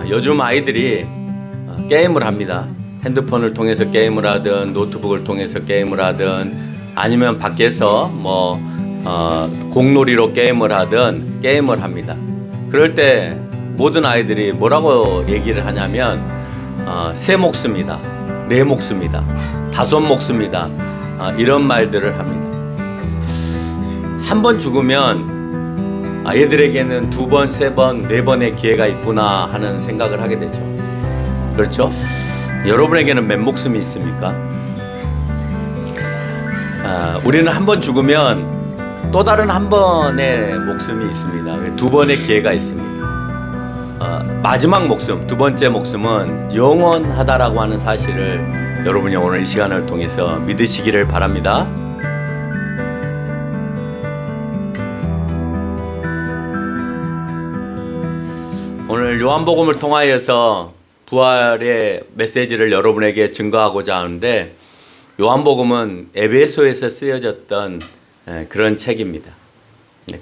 요즘 아이들이 게임을 합니다. 핸드폰을 통해서 게임을 하든 노트북을 통해서 게임을 하든 아니면 밖에서 공놀이로 게임을 하든 게임을 합니다. 그럴 때 모든 아이들이 뭐라고 얘기를 하냐면 새 목숨이다, 네 목숨이다, 다섯 목숨이다, 이런 말들을 합니다. 한 번 죽으면 얘들에게는 두 번, 세 번, 네 번의 기회가 있구나 하는 생각을 하게 되죠. 그렇죠? 여러분에게는 몇 목숨이 있습니까? 우리는 한 번 죽으면 또 다른 한 번의 목숨이 있습니다. 두 번의 기회가 있습니다. 마지막 목숨, 두 번째 목숨은 영원하다라고 하는 사실을 여러분이 오늘 이 시간을 통해서 믿으시기를 바랍니다. 오늘 요한복음을 통하여서 부활의 메시지를 여러분에게 증거하고자 하는데, 요한복음은 에베소에서 쓰여졌던 그런 책입니다.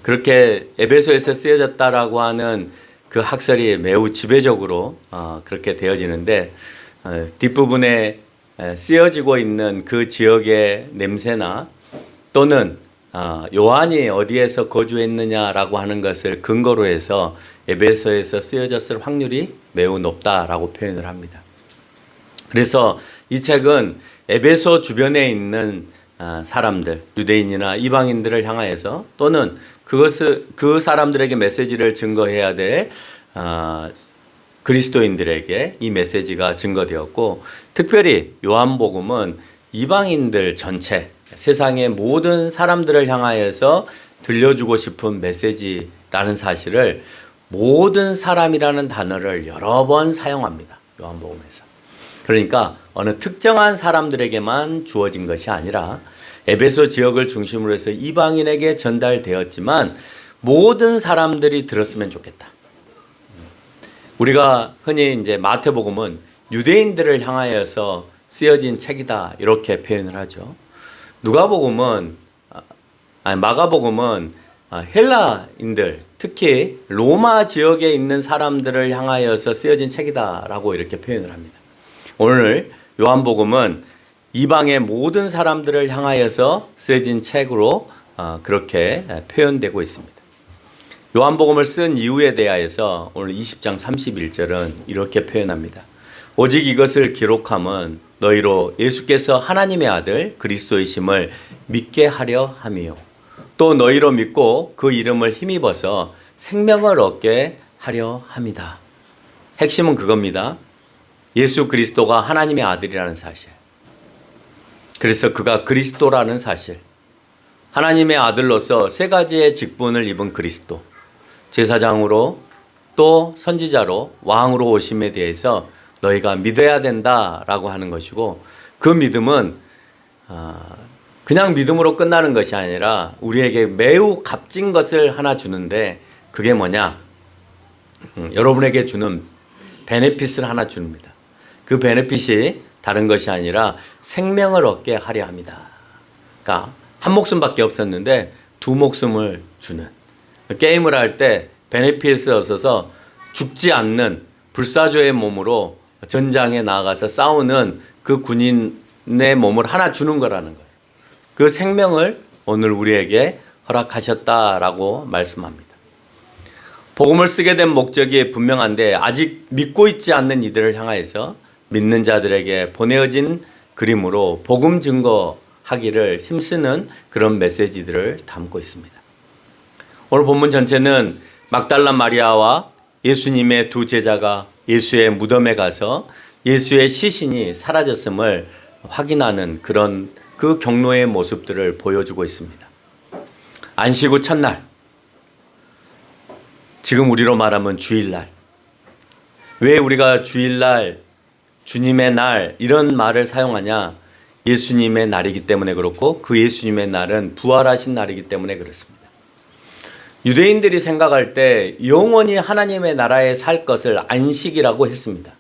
그렇게 에베소에서 쓰여졌다라고 하는 그 학설이 매우 지배적으로 그렇게 되어지는데, 뒷부분에 쓰여지고 있는 그 지역의 냄새나 또는 요한이 어디에서 거주했느냐라고 하는 것을 근거로 해서 에베소에서 쓰여졌을 확률이 매우 높다라고 표현을 합니다. 그래서 이 책은 에베소 주변에 있는 사람들, 유대인이나 이방인들을 향하여서 또는 그 사람들에게 메시지를 증거해야 될 그리스도인들에게 이 메시지가 증거되었고, 특별히 요한복음은 이방인들 전체, 세상의 모든 사람들을 향하여서 들려주고 싶은 메시지라는 사실을 모든 사람이라는 단어를 여러 번 사용합니다. 요한복음에서. 그러니까 어느 특정한 사람들에게만 주어진 것이 아니라 에베소 지역을 중심으로 해서 이방인에게 전달되었지만 모든 사람들이 들었으면 좋겠다. 우리가 흔히 이제 마태복음은 유대인들을 향하여서 쓰여진 책이다 이렇게 표현을 하죠. 마가복음은 헬라인들, 특히 로마 지역에 있는 사람들을 향하여서 쓰여진 책이다라고 이렇게 표현을 합니다. 오늘 요한복음은 이방의 모든 사람들을 향하여서 쓰여진 책으로 그렇게 표현되고 있습니다. 요한복음을 쓴 이유에 대하여서 오늘 20장 31절은 이렇게 표현합니다. 오직 이것을 기록함은 너희로 예수께서 하나님의 아들 그리스도이심을 믿게 하려 함이요, 또 너희로 믿고 그 이름을 힘입어서 생명을 얻게 하려 함이다. 핵심은 그겁니다. 예수 그리스도가 하나님의 아들이라는 사실, 그래서 그가 그리스도라는 사실, 하나님의 아들로서 세 가지의 직분을 입은 그리스도, 제사장으로 또 선지자로 왕으로 오심에 대해서 너희가 믿어야 된다라고 하는 것이고, 그 믿음은 그냥 믿음으로 끝나는 것이 아니라 우리에게 매우 값진 것을 하나 주는데, 그게 뭐냐? 여러분에게 주는 베네핏을 하나 줍니다. 그 베네핏이 다른 것이 아니라 생명을 얻게 하려 합니다. 그러니까 한 목숨밖에 없었는데 두 목숨을 주는, 게임을 할 때 베네핏을 얻어서 죽지 않는 불사조의 몸으로 전장에 나가서 싸우는 그 군인의 몸을 하나 주는 거라는 거예요. 그 생명을 오늘 우리에게 허락하셨다라고 말씀합니다. 복음을 쓰게 된 목적이 분명한데, 아직 믿고 있지 않는 이들을 향하여서 믿는 자들에게 보내어진 그림으로 복음 증거하기를 힘쓰는 그런 메시지들을 담고 있습니다. 오늘 본문 전체는 막달라 마리아와 예수님의 두 제자가 예수의 무덤에 가서 예수의 시신이 사라졌음을 확인하는 그런 그 경로의 모습들을 보여주고 있습니다. 안식 후 첫날, 지금 우리로 말하면 주일날. 왜 우리가 주일날, 주님의 날 이런 말을 사용하냐? 예수님의 날이기 때문에 그렇고, 그 예수님의 날은 부활하신 날이기 때문에 그렇습니다. 유대인들이 생각할 때 영원히 하나님의 나라에 살 것을 안식이라고 했습니다.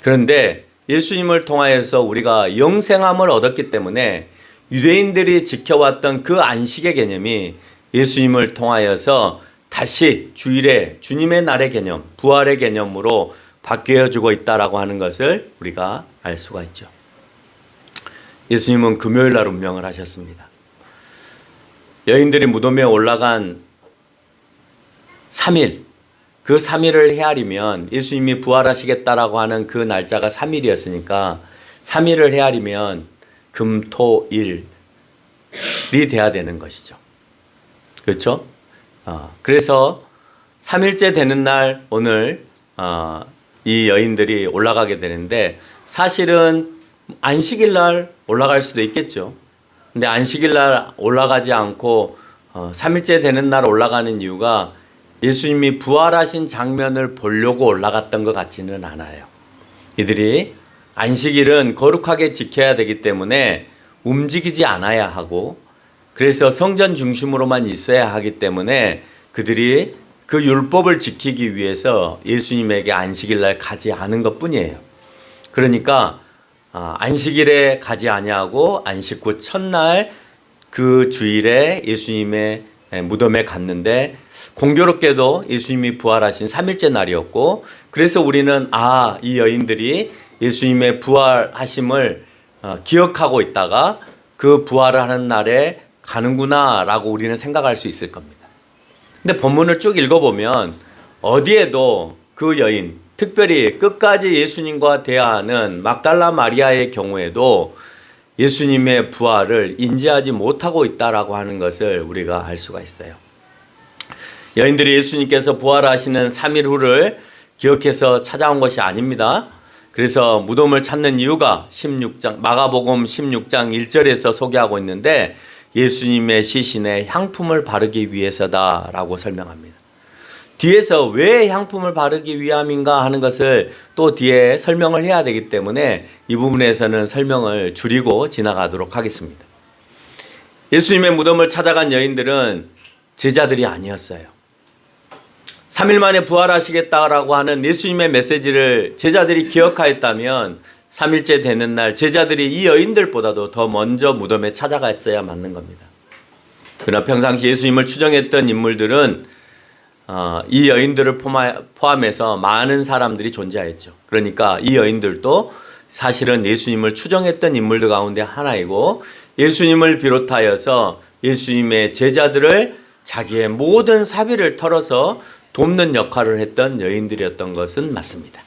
그런데 예수님을 통하여서 우리가 영생함을 얻었기 때문에 유대인들이 지켜왔던 그 안식의 개념이 예수님을 통하여서 다시 주일에 주님의 날의 개념, 부활의 개념으로 바뀌어지고 있다라고 하는 것을 우리가 알 수가 있죠. 예수님은 금요일 날 운명을 하셨습니다. 여인들이 무덤에 올라간 3일, 그 3일을 헤아리면 예수님이 부활하시겠다라고 하는 그 날짜가 3일이었으니까 3일을 헤아리면 금, 토, 일이 돼야 되는 것이죠. 그렇죠? 그래서 3일째 되는 날 오늘 이 여인들이 올라가게 되는데 사실은 안식일 날 올라갈 수도 있겠죠. 근데 안식일 날 올라가지 않고 3일째 되는 날 올라가는 이유가 예수님이 부활하신 장면을 보려고 올라갔던 것 같지는 않아요. 이들이 안식일은 거룩하게 지켜야 되기 때문에 움직이지 않아야 하고 그래서 성전 중심으로만 있어야 하기 때문에 그들이 그 율법을 지키기 위해서 예수님에게 안식일 날 가지 않은 것 뿐이에요. 그러니까 안식일에 가지 아니하고 안식 후 첫날 그 주일에 예수님의 무덤에 갔는데 공교롭게도 예수님이 부활하신 3일째 날이었고 그래서 우리는 이 여인들이 예수님의 부활하심을 기억하고 있다가 그 부활하는 날에 가는구나 라고 우리는 생각할 수 있을 겁니다. 근데 본문을 쭉 읽어보면 어디에도 그 여인, 특별히 끝까지 예수님과 대화하는 막달라 마리아의 경우에도 예수님의 부활을 인지하지 못하고 있다라고 하는 것을 우리가 알 수가 있어요. 여인들이 예수님께서 부활하시는 3일 후를 기억해서 찾아온 것이 아닙니다. 그래서 무덤을 찾는 이유가 16장 마가복음 16장 1절에서 소개하고 있는데 예수님의 시신에 향품을 바르기 위해서다라고 설명합니다. 뒤에서 왜 향품을 바르기 위함인가 하는 것을 또 뒤에 설명을 해야 되기 때문에 이 부분에서는 설명을 줄이고 지나가도록 하겠습니다. 예수님의 무덤을 찾아간 여인들은 제자들이 아니었어요. 3일 만에 부활하시겠다라고 하는 예수님의 메시지를 제자들이 기억하였다면 3일째 되는 날 제자들이 이 여인들보다도 더 먼저 무덤에 찾아갔어야 맞는 겁니다. 그러나 평상시 예수님을 추정했던 인물들은 이 여인들을 포함해서 많은 사람들이 존재했죠. 그러니까 이 여인들도 사실은 예수님을 추정했던 인물들 가운데 하나이고 예수님을 비롯하여서 예수님의 제자들을 자기의 모든 사비를 털어서 돕는 역할을 했던 여인들이었던 것은 맞습니다.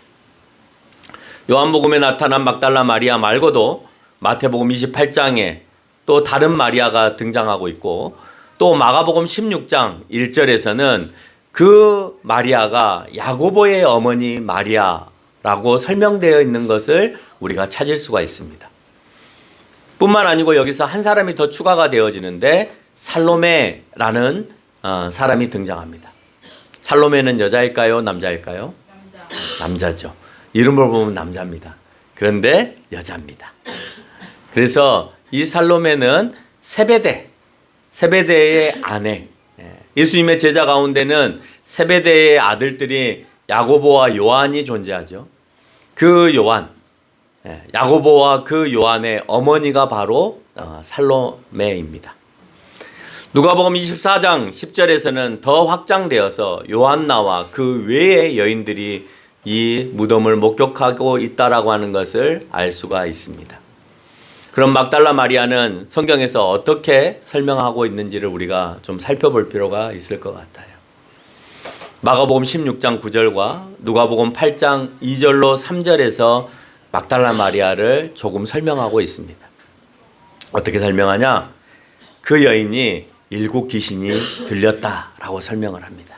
요한복음에 나타난 막달라 마리아 말고도 마태복음 28장에 또 다른 마리아가 등장하고 있고 또 마가복음 16장 1절에서는 그 마리아가 야고보의 어머니 마리아라고 설명되어 있는 것을 우리가 찾을 수가 있습니다. 뿐만 아니고 여기서 한 사람이 더 추가가 되어지는데 살로메라는 사람이 등장합니다. 살로메는 여자일까요? 남자일까요? 남자죠. 이름을 보면 남자입니다. 그런데 여자입니다. 그래서 이 살로메는 세베대의 아내, 예수님의 제자 가운데는 세베대의 아들들이 야고보와 요한이 존재하죠. 그 요한, 야고보와 그 요한의 어머니가 바로 살로메입니다. 누가복음 24장 10절에서는 더 확장되어서 요한나와 그 외의 여인들이 이 무덤을 목격하고 있다라고 하는 것을 알 수가 있습니다. 그럼 막달라 마리아는 성경에서 어떻게 설명하고 있는지를 우리가 좀 살펴볼 필요가 있을 것 같아요. 마가복음 16장 9절과 누가복음 8장 2절로 3절에서 막달라 마리아를 조금 설명하고 있습니다. 어떻게 설명하냐? 그 여인이 7 귀신이 들렸다라고 설명을 합니다.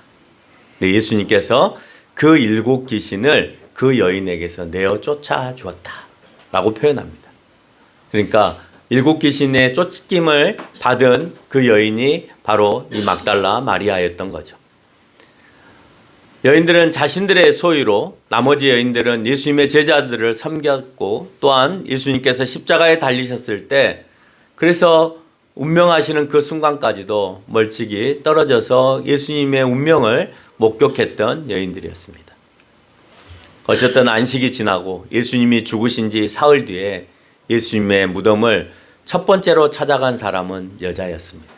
근데 예수님께서 그 7 귀신을 그 여인에게서 내어 쫓아 주었다라고 표현합니다. 그러니까 7 귀신의 쫓김을 받은 그 여인이 바로 이 막달라 마리아였던 거죠. 여인들은 자신들의 소유로 나머지 여인들은 예수님의 제자들을 섬겼고 또한 예수님께서 십자가에 달리셨을 때 그래서 운명하시는 그 순간까지도 멀찍이 떨어져서 예수님의 운명을 목격했던 여인들이었습니다. 어쨌든 안식이 지나고 예수님이 죽으신 지 사흘 뒤에 예수님의 무덤을 첫 번째로 찾아간 사람은 여자였습니다.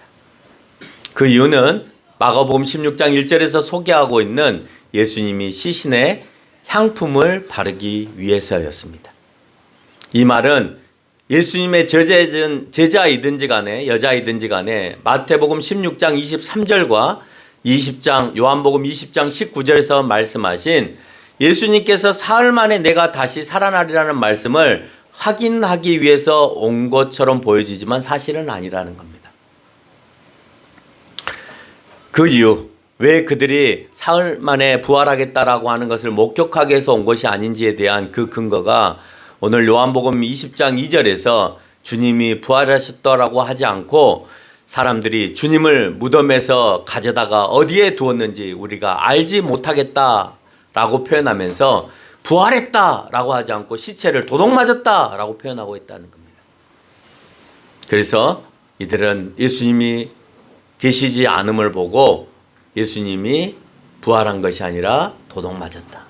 그 이유는 마가복음 16장 1절에서 소개하고 있는 예수님이 시신에 향품을 바르기 위해서였습니다. 이 말은 예수님의 제자이든지 간에 여자이든지 간에 마태복음 16장 23절과 20장 요한복음 20장 19절에서 말씀하신 예수님께서 사흘 만에 내가 다시 살아나리라는 말씀을 확인하기 위해서 온 것처럼 보여지지만 사실은 아니라는 겁니다. 그 이유, 왜 그들이 사흘 만에 부활하겠다라고 하는 것을 목격하기 위해서 온 것이 아닌지에 대한 그 근거가 오늘 요한복음 20장 2절에서 주님이 부활하셨다라고 하지 않고 사람들이 주님을 무덤에서 가져다가 어디에 두었는지 우리가 알지 못하겠다라고 표현하면서 부활했다라고 하지 않고 시체를 도둑 맞았다라고 표현하고 있다는 겁니다. 그래서 이들은 예수님이 계시지 않음을 보고 예수님이 부활한 것이 아니라 도둑 맞았다.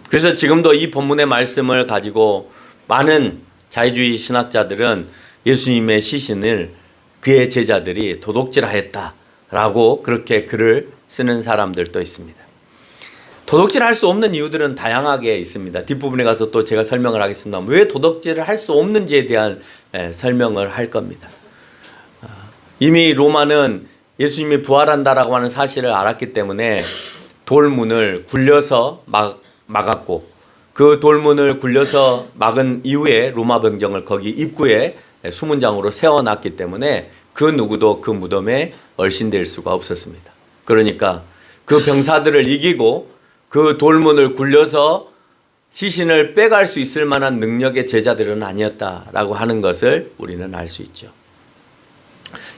그래서 지금도 이 본문의 말씀을 가지고 많은 자유주의 신학자들은 예수님의 시신을 그의 제자들이 도둑질하였다라고 그렇게 글을 쓰는 사람들도 있습니다. 도둑질할 수 없는 이유들은 다양하게 있습니다. 뒷부분에 가서 또 제가 설명을 하겠습니다. 왜 도둑질을 할 수 없는지에 대한 설명을 할 겁니다. 이미 로마는 예수님이 부활한다라고 하는 사실을 알았기 때문에 돌문을 굴려서 막았고 그 돌문을 굴려서 막은 이후에 로마 병정을 거기 입구에 수문장으로 세워놨기 때문에 그 누구도 그 무덤에 얼씬될 수가 없었습니다. 그러니까 그 병사들을 이기고 그 돌문을 굴려서 시신을 빼갈 수 있을 만한 능력의 제자들은 아니었다라고 하는 것을 우리는 알 수 있죠.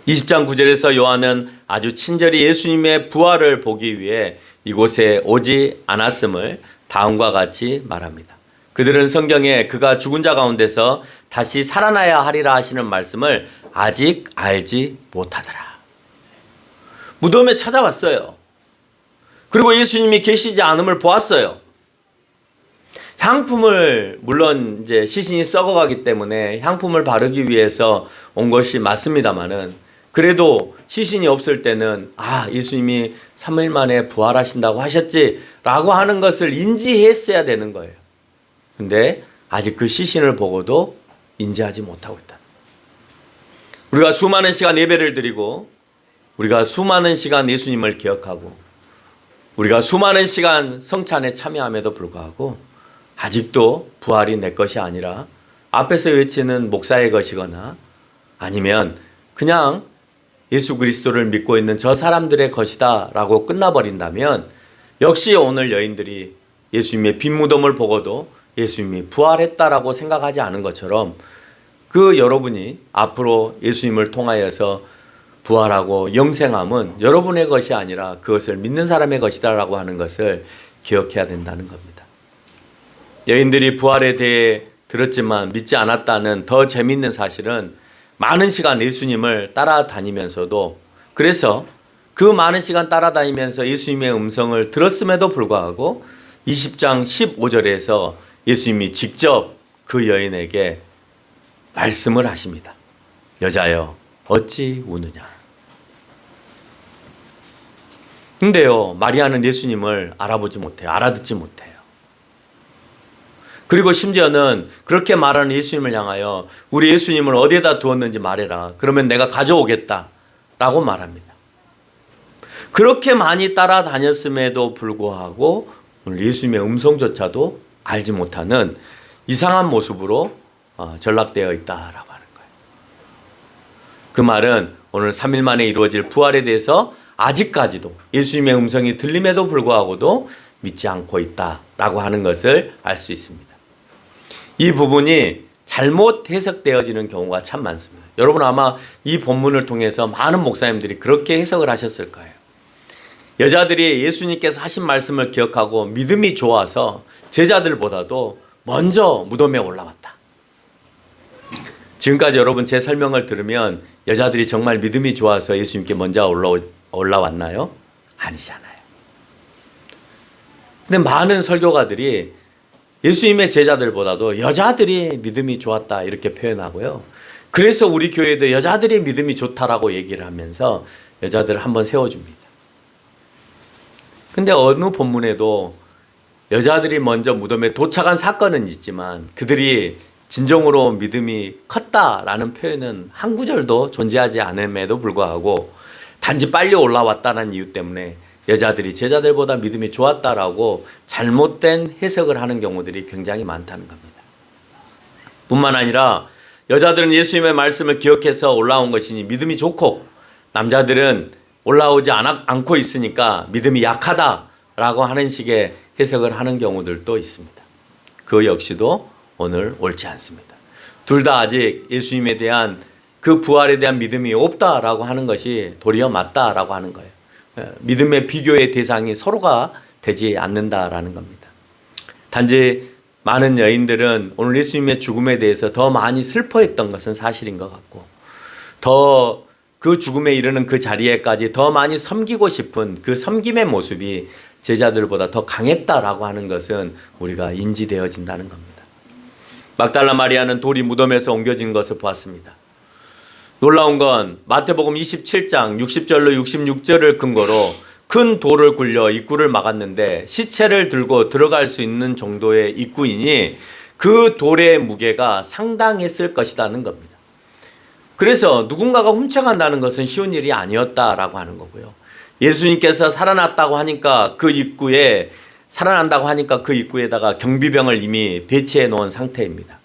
20장 9절에서 요한은 아주 친절히 예수님의 부활을 보기 위해 이곳에 오지 않았음을 다음과 같이 말합니다. 그들은 성경에 그가 죽은 자 가운데서 다시 살아나야 하리라 하시는 말씀을 아직 알지 못하더라. 무덤에 찾아왔어요. 그리고 예수님이 계시지 않음을 보았어요. 향품을 물론 이제 시신이 썩어가기 때문에 향품을 바르기 위해서 온 것이 맞습니다만은 그래도 시신이 없을 때는 예수님이 3일 만에 부활하신다고 하셨지라고 하는 것을 인지했어야 되는 거예요. 근데 아직 그 시신을 보고도 인지하지 못하고 있다. 우리가 수많은 시간 예배를 드리고 우리가 수많은 시간 예수님을 기억하고 우리가 수많은 시간 성찬에 참여함에도 불구하고 아직도 부활이 내 것이 아니라 앞에서 외치는 목사의 것이거나 아니면 그냥 예수 그리스도를 믿고 있는 저 사람들의 것이다 라고 끝나버린다면 역시 오늘 여인들이 예수님의 빈 무덤을 보고도 예수님이 부활했다라고 생각하지 않은 것처럼 그 여러분이 앞으로 예수님을 통하여서 부활하고 영생함은 여러분의 것이 아니라 그것을 믿는 사람의 것이다 라고 하는 것을 기억해야 된다는 겁니다. 여인들이 부활에 대해 들었지만 믿지 않았다는 더 재미있는 사실은 많은 시간 예수님을 따라다니면서도 그래서 그 많은 시간 따라다니면서 예수님의 음성을 들었음에도 불구하고 20장 15절에서 예수님이 직접 그 여인에게 말씀을 하십니다. 여자여 어찌 우느냐. 근데요 마리아는 예수님을 알아보지 못해요. 알아듣지 못해요. 그리고 심지어는 그렇게 말하는 예수님을 향하여 우리 예수님을 어디에다 두었는지 말해라. 그러면 내가 가져오겠다 라고 말합니다. 그렇게 많이 따라다녔음에도 불구하고 오늘 예수님의 음성조차도 알지 못하는 이상한 모습으로 전락되어 있다라고 하는 거예요. 그 말은 오늘 3일 만에 이루어질 부활에 대해서 아직까지도 예수님의 음성이 들림에도 불구하고도 믿지 않고 있다라고 하는 것을 알 수 있습니다. 이 부분이 잘못 해석되어지는 경우가 참 많습니다. 여러분 아마 이 본문을 통해서 많은 목사님들이 그렇게 해석을 하셨을 거예요. 여자들이 예수님께서 하신 말씀을 기억하고 믿음이 좋아서 제자들보다도 먼저 무덤에 올라왔다. 지금까지 여러분 제 설명을 들으면 여자들이 정말 믿음이 좋아서 예수님께 먼저 올라왔나요? 아니잖아요. 근데 많은 설교가들이 예수님의 제자들보다도 여자들이 믿음이 좋았다 이렇게 표현하고요. 그래서 우리 교회도 여자들이 믿음이 좋다라고 얘기를 하면서 여자들을 한번 세워줍니다. 근데 어느 본문에도 여자들이 먼저 무덤에 도착한 사건은 있지만 그들이 진정으로 믿음이 컸다라는 표현은 한 구절도 존재하지 않음에도 불구하고 단지 빨리 올라왔다는 이유 때문에 여자들이 제자들보다 믿음이 좋았다라고 잘못된 해석을 하는 경우들이 굉장히 많다는 겁니다. 뿐만 아니라 여자들은 예수님의 말씀을 기억해서 올라온 것이니 믿음이 좋고 남자들은 올라오지 않고 있으니까 믿음이 약하다라고 하는 식의 해석을 하는 경우들도 있습니다. 그 역시도 오늘 옳지 않습니다. 둘 다 아직 예수님에 대한 그 부활에 대한 믿음이 없다라고 하는 것이 도리어 맞다라고 하는 거예요. 믿음의 비교의 대상이 서로가 되지 않는다라는 겁니다. 단지 많은 여인들은 오늘 예수님의 죽음에 대해서 더 많이 슬퍼했던 것은 사실인 것 같고 더 그 죽음에 이르는 그 자리에까지 더 많이 섬기고 싶은 그 섬김의 모습이 제자들보다 더 강했다라고 하는 것은 우리가 인지되어진다는 겁니다. 막달라 마리아는 돌이 무덤에서 옮겨진 것을 보았습니다. 놀라운 건 마태복음 27장 60절로 66절을 근거로 큰 돌을 굴려 입구를 막았는데 시체를 들고 들어갈 수 있는 정도의 입구이니 그 돌의 무게가 상당했을 것이라는 겁니다. 그래서 누군가가 훔쳐간다는 것은 쉬운 일이 아니었다라고 하는 거고요. 예수님께서 살아났다고 하니까 그 입구에 살아난다고 하니까 그 입구에다가 경비병을 이미 배치해 놓은 상태입니다.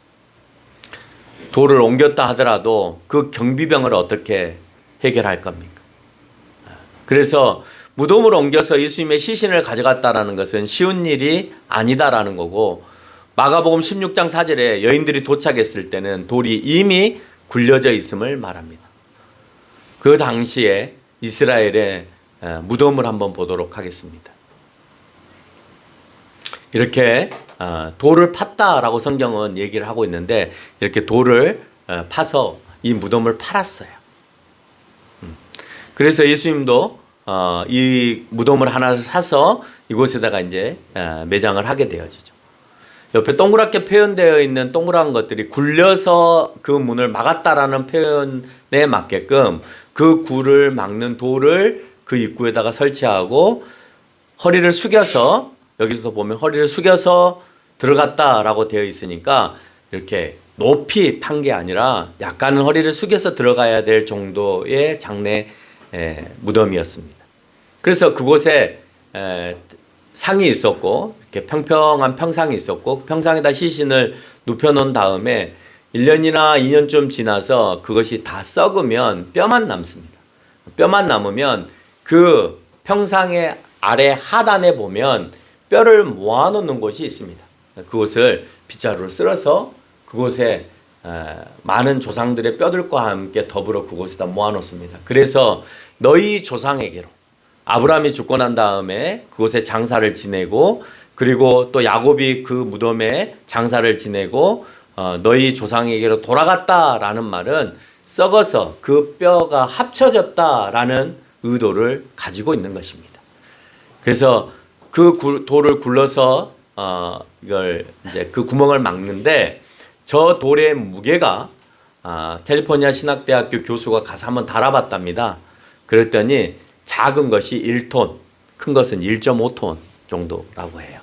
돌을 옮겼다 하더라도 그 경비병을 어떻게 해결할 겁니까? 그래서 무덤을 옮겨서 예수님의 시신을 가져갔다라는 것은 쉬운 일이 아니다라는 거고 마가복음 16장 4절에 여인들이 도착했을 때는 돌이 이미 굴려져 있음을 말합니다. 그 당시에 이스라엘의 무덤을 한번 보도록 하겠습니다. 이렇게 돌을 팠다라고 성경은 얘기를 하고 있는데 이렇게 돌을 파서 이 무덤을 팔았어요. 그래서 예수님도 이 무덤을 하나 사서 이곳에다가 이제 매장을 하게 되어지죠. 옆에 동그랗게 표현되어 있는 동그란 것들이 굴려서 그 문을 막았다라는 표현에 맞게끔 그 굴을 막는 돌을 그 입구에다가 설치하고 허리를 숙여서 여기서도 보면 허리를 숙여서 들어갔다라고 되어 있으니까 이렇게 높이 판 게 아니라 약간은 허리를 숙여서 들어가야 될 정도의 장내 무덤이었습니다. 그래서 그곳에 상이 있었고 이렇게 평평한 평상이 있었고 평상에다 시신을 눕혀놓은 다음에 1년이나 2년쯤 지나서 그것이 다 썩으면 뼈만 남습니다. 뼈만 남으면 그 평상의 아래 하단에 보면 뼈를 모아놓는 곳이 있습니다. 그곳을 빗자루로 쓸어서 그곳에 많은 조상들의 뼈들과 함께 더불어 그곳에다 모아놓습니다. 그래서 너희 조상에게로 아브라함이 죽고 난 다음에 그곳에 장사를 지내고 그리고 또 야곱이 그 무덤에 장사를 지내고 너희 조상에게로 돌아갔다라는 말은 썩어서 그 뼈가 합쳐졌다라는 의도를 가지고 있는 것입니다. 그래서 그 돌을 굴러서 이걸 이제 그 구멍을 막는데 저 돌의 무게가 캘리포니아 신학대학교 교수가 가서 한번 달아봤답니다. 그랬더니 작은 것이 1톤, 큰 것은 1.5톤 정도라고 해요.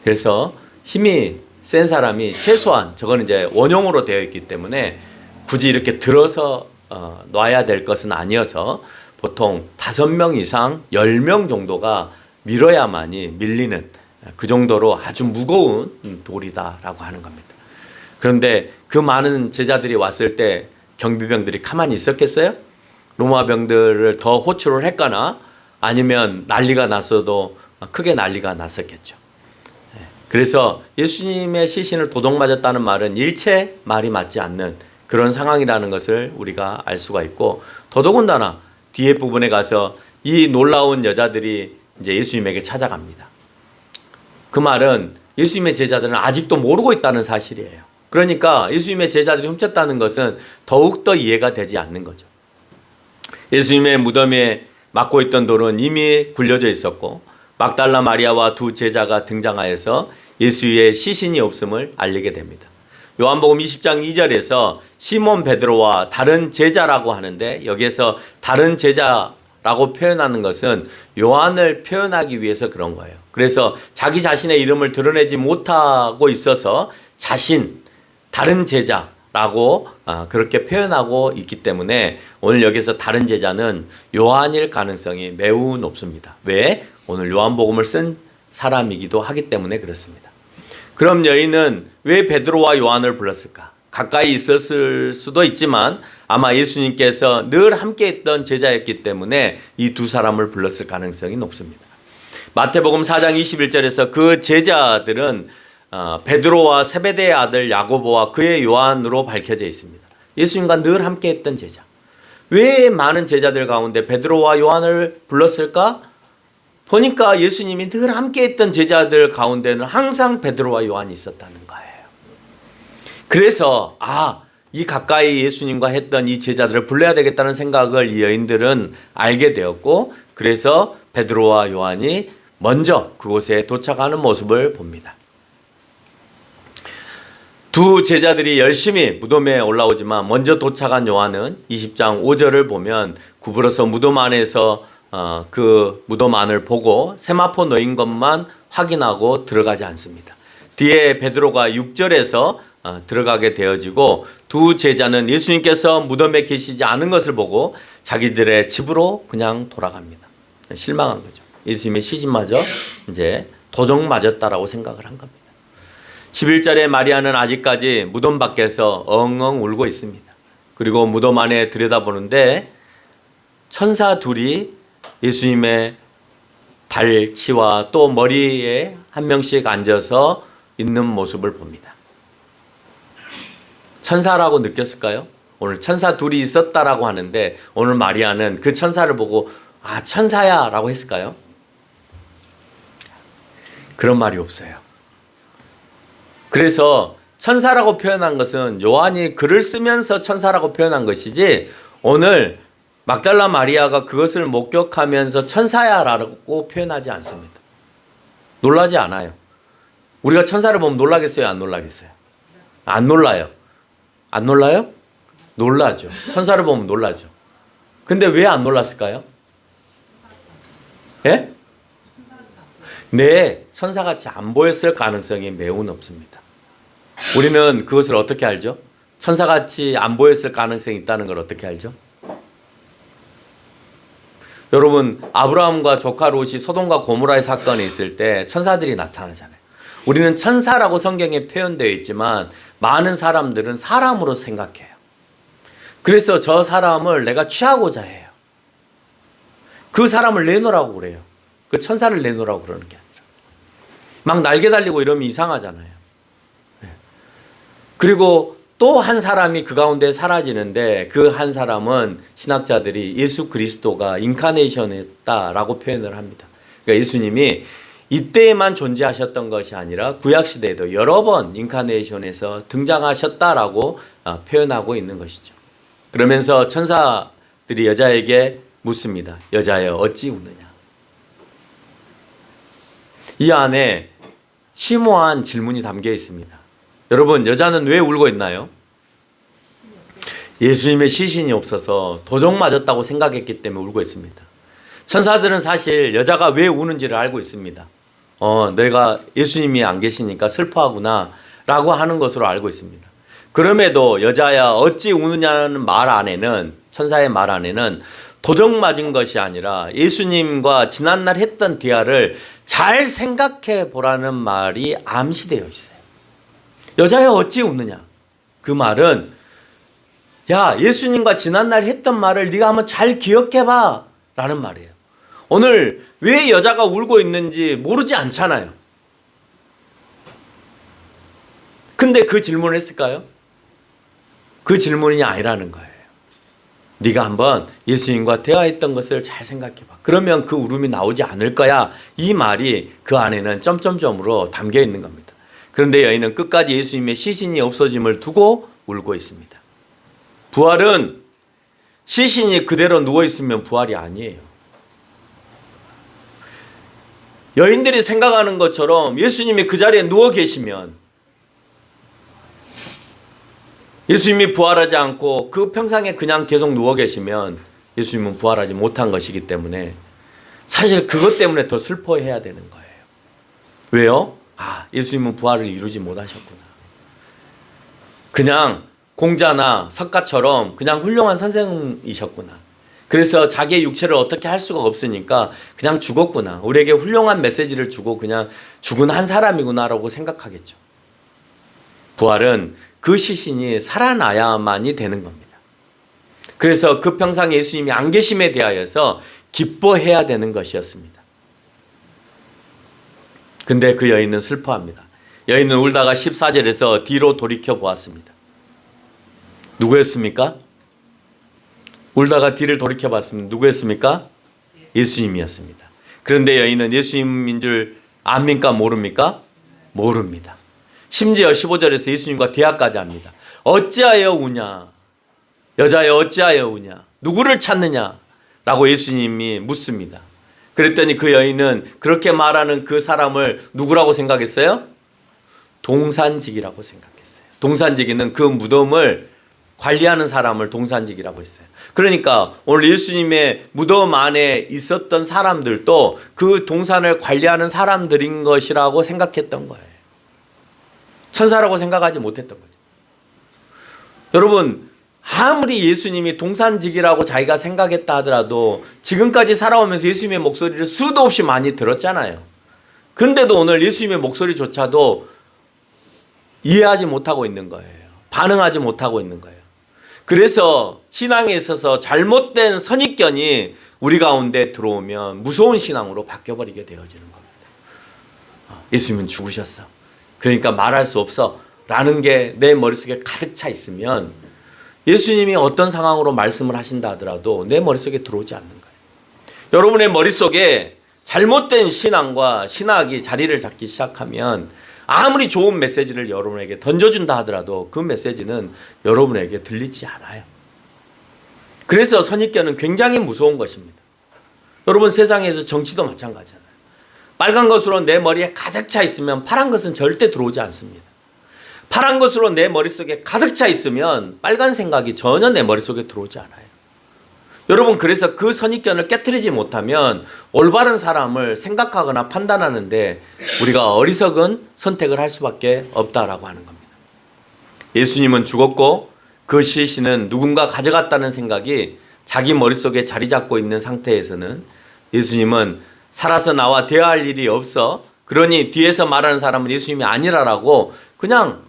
그래서 힘이 센 사람이 최소한 저거는 이제 원형으로 되어 있기 때문에 굳이 이렇게 들어서 놔야 될 것은 아니어서 보통 5명 이상 10명 정도가 밀어야만이 밀리는 그 정도로 아주 무거운 돌이다라고 하는 겁니다. 그런데 그 많은 제자들이 왔을 때 경비병들이 가만히 있었겠어요? 로마 병들을 더 호출을 했거나 아니면 난리가 났어도 크게 난리가 났었겠죠. 그래서 예수님의 시신을 도둑 맞았다는 말은 일체 말이 맞지 않는 그런 상황이라는 것을 우리가 알 수가 있고 더더군다나 뒤에 부분에 가서 이 놀라운 여자들이 이제 예수님에게 찾아갑니다. 그 말은 예수님의 제자들은 아직도 모르고 있다는 사실이에요. 그러니까 예수님의 제자들이 훔쳤다는 것은 더욱더 이해가 되지 않는 거죠. 예수님의 무덤에 막고 있던 돌은 이미 굴려져 있었고 막달라 마리아와 두 제자가 등장하여서 예수의 시신이 없음을 알리게 됩니다. 요한복음 20장 2절에서 시몬 베드로와 다른 제자라고 하는데 여기에서 다른 제자 제자라고 표현하는 것은 요한을 표현하기 위해서 그런 거예요. 그래서 자기 자신의 이름을 드러내지 못하고 있어서 다른 제자라고 그렇게 표현하고 있기 때문에 오늘 여기서 다른 제자는 요한일 가능성이 매우 높습니다. 왜? 오늘 요한복음을 쓴 사람이기도 하기 때문에 그렇습니다. 그럼 여인은 왜 베드로와 요한을 불렀을까? 가까이 있었을 수도 있지만 아마 예수님께서 늘 함께 있던 제자였기 때문에 이 두 사람을 불렀을 가능성이 높습니다. 마태복음 4장 21절에서 그 제자들은 베드로와 세베대의 아들 야고보와 그의 요한으로 밝혀져 있습니다. 예수님과 늘 함께 했던 제자. 왜 많은 제자들 가운데 베드로와 요한을 불렀을까? 보니까 예수님이 늘 함께 했던 제자들 가운데는 항상 베드로와 요한이 있었다는 거예요. 그래서 이 가까이 예수님과 했던 이 제자들을 불러야 되겠다는 생각을 이 여인들은 알게 되었고, 그래서 베드로와 요한이 먼저 그곳에 도착하는 모습을 봅니다. 두 제자들이 열심히 무덤에 올라오지만 먼저 도착한 요한은 20장 5절을 보면 구부러서 무덤 안에서 그 무덤 안을 보고 세마포 놓인 것만 확인하고 들어가지 않습니다. 뒤에 베드로가 6절에서 들어가게 되어지고 두 제자는 예수님께서 무덤에 계시지 않은 것을 보고 자기들의 집으로 그냥 돌아갑니다. 실망한 거죠. 예수님의 시신마저 이제 도적 맞았다라고 생각을 한 겁니다. 11절에 마리아는 아직까지 무덤 밖에서 엉엉 울고 있습니다. 그리고 무덤 안에 들여다보는데 천사 둘이 예수님의 발치와 또 머리에 한 명씩 앉아서 있는 모습을 봅니다. 천사라고 느꼈을까요? 오늘 천사 둘이 있었다라고 하는데 오늘 마리아는 그 천사를 보고 천사야 라고 했을까요? 그런 말이 없어요. 그래서 천사라고 표현한 것은 요한이 글을 쓰면서 천사라고 표현한 것이지 오늘 막달라 마리아가 그것을 목격하면서 천사야 라고 표현하지 않습니다. 놀라지 않아요. 우리가 천사를 보면 놀라겠어요? 안 놀라겠어요? 안 놀라요. 안 놀라요? 놀라죠. 천사를 보면 놀라죠. 근데 왜 안 놀랐을까요? 예? 네, 천사같이 안 보였을 가능성이 매우 높습니다. 우리는 그것을 어떻게 알죠? 천사같이 안 보였을 가능성이 있다는 걸 어떻게 알죠? 여러분, 아브라함과 조카 롯이 소돔과 고모라의 사건이 있을 때 천사들이 나타나잖아요. 우리는 천사라고 성경에 표현되어 있지만 많은 사람들은 사람으로 생각해요. 그래서 저 사람을 내가 취하고자 해요. 그 사람을 내놓으라고 그래요. 그 천사를 내놓으라고 그러는 게 아니라. 막 날개 달리고 이러면 이상하잖아요. 그리고 또 한 사람이 그 가운데 사라지는데 그 한 사람은 신학자들이 예수 그리스도가 인카네이션했다라고 표현을 합니다. 그러니까 예수님이 이때에만 존재하셨던 것이 아니라 구약시대에도 여러 번 인카네이션에서 등장하셨다라고 표현하고 있는 것이죠. 그러면서 천사들이 여자에게 묻습니다. 여자여 어찌 우느냐. 이 안에 심오한 질문이 담겨 있습니다. 여러분, 여자는 왜 울고 있나요? 예수님의 시신이 없어서 도적 맞았다고 생각했기 때문에 울고 있습니다. 천사들은 사실 여자가 왜 우는지를 알고 있습니다. 내가 예수님이 안 계시니까 슬퍼하구나 라고 하는 것으로 알고 있습니다. 그럼에도 여자야 어찌 우느냐는 말 안에는, 천사의 말 안에는 도적 맞은 것이 아니라 예수님과 지난날 했던 대화를 잘 생각해 보라는 말이 암시되어 있어요. 여자야 어찌 웃느냐. 그 말은 예수님과 지난날 했던 말을 네가 한번 잘 기억해봐 라는 말이에요. 오늘 왜 여자가 울고 있는지 모르지 않잖아요. 근데 그 질문을 했을까요? 그 질문이 아니라는 거예요. 네가 한번 예수님과 대화했던 것을 잘 생각해봐. 그러면 그 울음이 나오지 않을 거야. 이 말이 그 안에는 점점점으로 담겨 있는 겁니다. 그런데 여인은 끝까지 예수님의 시신이 없어짐을 두고 울고 있습니다. 부활은 시신이 그대로 누워있으면 부활이 아니에요. 여인들이 생각하는 것처럼 예수님이 그 자리에 누워 계시면, 예수님이 부활하지 않고 그 평상에 그냥 계속 누워 계시면 예수님은 부활하지 못한 것이기 때문에 사실 그것 때문에 더 슬퍼해야 되는 거예요. 왜요? 예수님은 부활을 이루지 못하셨구나. 그냥 공자나 석가처럼 그냥 훌륭한 선생이셨구나. 그래서 자기의 육체를 어떻게 할 수가 없으니까 그냥 죽었구나. 우리에게 훌륭한 메시지를 주고 그냥 죽은 한 사람이구나라고 생각하겠죠. 부활은 그 시신이 살아나야만이 되는 겁니다. 그래서 그 평상 예수님이 안 계심에 대하여서 기뻐해야 되는 것이었습니다. 근데 그 여인은 슬퍼합니다. 여인은 울다가 14절에서 뒤로 돌이켜 보았습니다. 누구였습니까? 울다가 뒤를 돌이켜 봤습니다. 누구였습니까? 예수님이었습니다. 그런데 여인은 예수님인 줄 압니까? 모릅니까? 모릅니다. 심지어 15절에서 예수님과 대화까지 합니다. 어찌하여 우냐? 여자여 어찌하여 우냐? 누구를 찾느냐? 라고 예수님이 묻습니다. 그랬더니 그 여인은 그렇게 말하는 그 사람을 누구라고 생각했어요? 동산직이라고 생각했어요. 동산직이는 그 무덤을 관리하는 사람을 동산직이라고 했어요. 그러니까 오늘 예수님의 무덤 안에 있었던 사람들도 그 동산을 관리하는 사람들인 것이라고 생각했던 거예요. 천사라고 생각하지 못했던 거죠. 여러분, 아무리 예수님이 동산직이라고 자기가 생각했다 하더라도 지금까지 살아오면서 예수님의 목소리를 수도 없이 많이 들었잖아요. 그런데도 오늘 예수님의 목소리조차도 이해하지 못하고 있는 거예요. 반응하지 못하고 있는 거예요. 그래서 신앙에 있어서 잘못된 선입견이 우리 가운데 들어오면 무서운 신앙으로 바뀌어버리게 되어지는 겁니다. 예수님은 죽으셨어. 그러니까 말할 수 없어. 라는 게 내 머릿속에 가득 차 있으면 예수님이 어떤 상황으로 말씀을 하신다 하더라도 내 머릿속에 들어오지 않는 거예요. 여러분의 머릿속에 잘못된 신앙과 신학이 자리를 잡기 시작하면 아무리 좋은 메시지를 여러분에게 던져준다 하더라도 그 메시지는 여러분에게 들리지 않아요. 그래서 선입견은 굉장히 무서운 것입니다. 여러분, 세상에서 정치도 마찬가지잖아요. 빨간 것으로 내 머리에 가득 차 있으면 파란 것은 절대 들어오지 않습니다. 파란 것으로 내 머릿속에 가득 차 있으면 빨간 생각이 전혀 내 머릿속에 들어오지 않아요. 여러분, 그래서 그 선입견을 깨트리지 못하면 올바른 사람을 생각하거나 판단하는데 우리가 어리석은 선택을 할 수밖에 없다라고 하는 겁니다. 예수님은 죽었고 그 시신은 누군가 가져갔다는 생각이 자기 머릿속에 자리 잡고 있는 상태에서는 예수님은 살아서 나와 대화할 일이 없어, 그러니 뒤에서 말하는 사람은 예수님이 아니라라고 그냥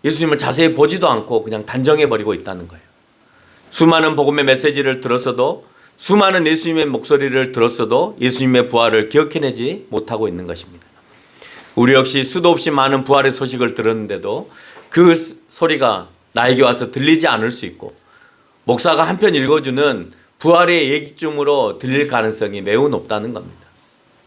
예수님을 자세히 보지도 않고 그냥 단정해버리고 있다는 거예요. 수많은 복음의 메시지를 들었어도, 수많은 예수님의 목소리를 들었어도 예수님의 부활을 기억해내지 못하고 있는 것입니다. 우리 역시 수도 없이 많은 부활의 소식을 들었는데도 그 소리가 나에게 와서 들리지 않을 수 있고, 목사가 한편 읽어주는 부활의 얘기쯤으로 들릴 가능성이 매우 높다는 겁니다.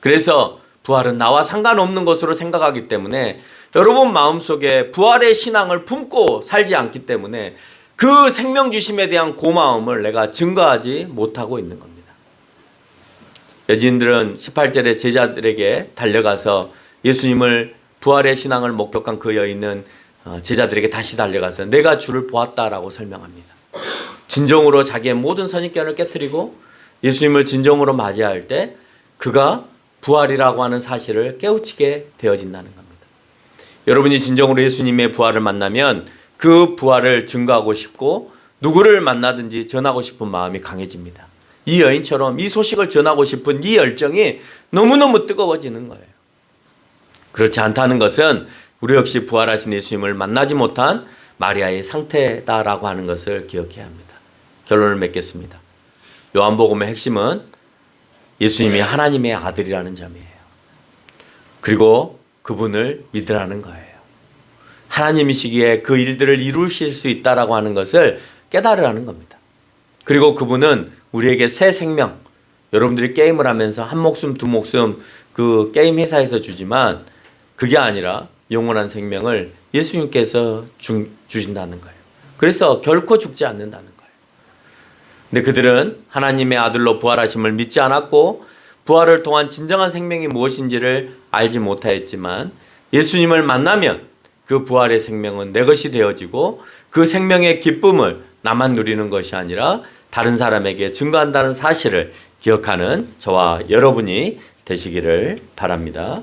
그래서 부활은 나와 상관없는 것으로 생각하기 때문에 여러분 마음속에 부활의 신앙을 품고 살지 않기 때문에 그 생명 주심에 대한 고마움을 내가 증거하지 못하고 있는 겁니다. 여진들은 18절에 제자들에게 달려가서 예수님을 부활의 신앙을 목격한 그 여인은 제자들에게 다시 달려가서 내가 주를 보았다라고 설명합니다. 진정으로 자기의 모든 선입견을 깨트리고 예수님을 진정으로 맞이할 때 그가 부활이라고 하는 사실을 깨우치게 되어진다는 겁니다. 여러분이 진정으로 예수님의 부활을 만나면 그 부활을 증거하고 싶고 누구를 만나든지 전하고 싶은 마음이 강해집니다. 이 여인처럼 이 소식을 전하고 싶은 이 열정이 너무너무 뜨거워지는 거예요. 그렇지 않다는 것은 우리 역시 부활하신 예수님을 만나지 못한 마리아의 상태다라고 하는 것을 기억해야 합니다. 결론을 맺겠습니다. 요한복음의 핵심은 예수님이 하나님의 아들이라는 점이에요. 그리고 그분을 믿으라는 거예요. 하나님이시기에 그 일들을 이루실 수 있다라고 하는 것을 깨달으라는 겁니다. 그리고 그분은 우리에게 새 생명, 여러분들이 게임을 하면서 한 목숨 두 목숨 그 게임 회사에서 주지만 그게 아니라 영원한 생명을 예수님께서 주신다는 거예요. 그래서 결코 죽지 않는다는 거예요. 근데 그들은 하나님의 아들로 부활하심을 믿지 않았고 부활을 통한 진정한 생명이 무엇인지를 알지 못하였지만 예수님을 만나면 그 부활의 생명은 내 것이 되어지고 그 생명의 기쁨을 나만 누리는 것이 아니라 다른 사람에게 증거한다는 사실을 기억하는 저와 여러분이 되시기를 바랍니다.